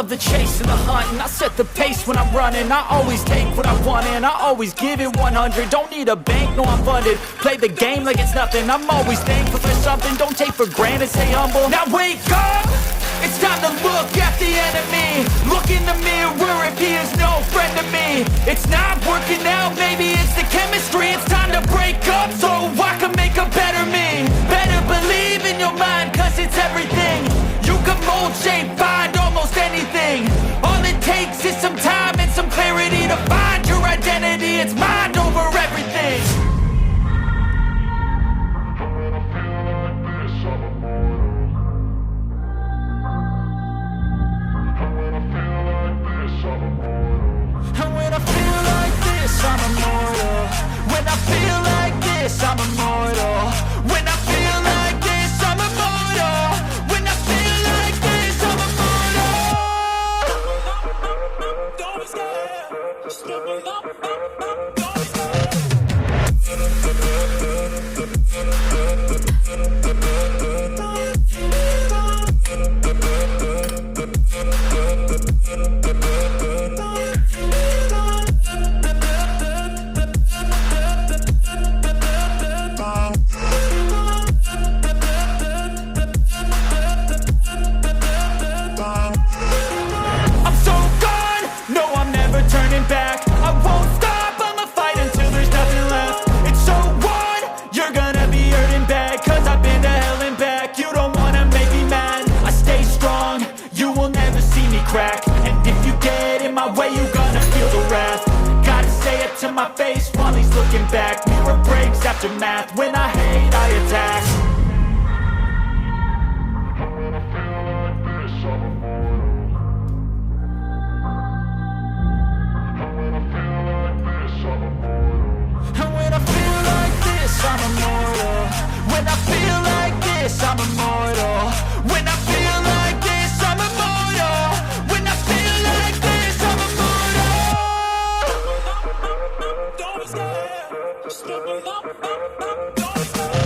love the chase and the hunt, and I set the pace when I'm running. I always take what I want and I always give it 100. Don't need a bank, no I'm funded. Play the game like it's nothing. I'm always thankful for something. Don't take for granted, stay humble. Now wake up! It's time to look at the enemy. Look in the mirror if he is no friend to me. It's not working out, maybe it's the chemistry. It's time to break up so I can make a better me. Better believe in your mind, cause it's everything. You can mold, shape, find almost anything. All it takes is some time and some clarity to find your identity. It's mind over everything. And when I feel like this, I'm immortal. When I feel like this, I'm immortal. When I feel like this, I'm immortal. When I feel like this, I'm immortal. Don't be scared. Step it up, don't be scared. Turning back, I won't stop, I'ma fight until there's nothing left. It's so on, you're gonna be hurting bad, cause I've been to hell and back. You don't wanna make me mad, I stay strong, you will never see me crack. And if you get in my way, you're gonna feel the wrath. Gotta say it to my face while he's looking back. Mirror breaks after math, when I hate, I attack. I'm immortal. When I feel like this, I'm immortal. When I feel like this, I'm immortal. When I feel like this, I'm immortal. Don't be scared. Step it up, don't be scared.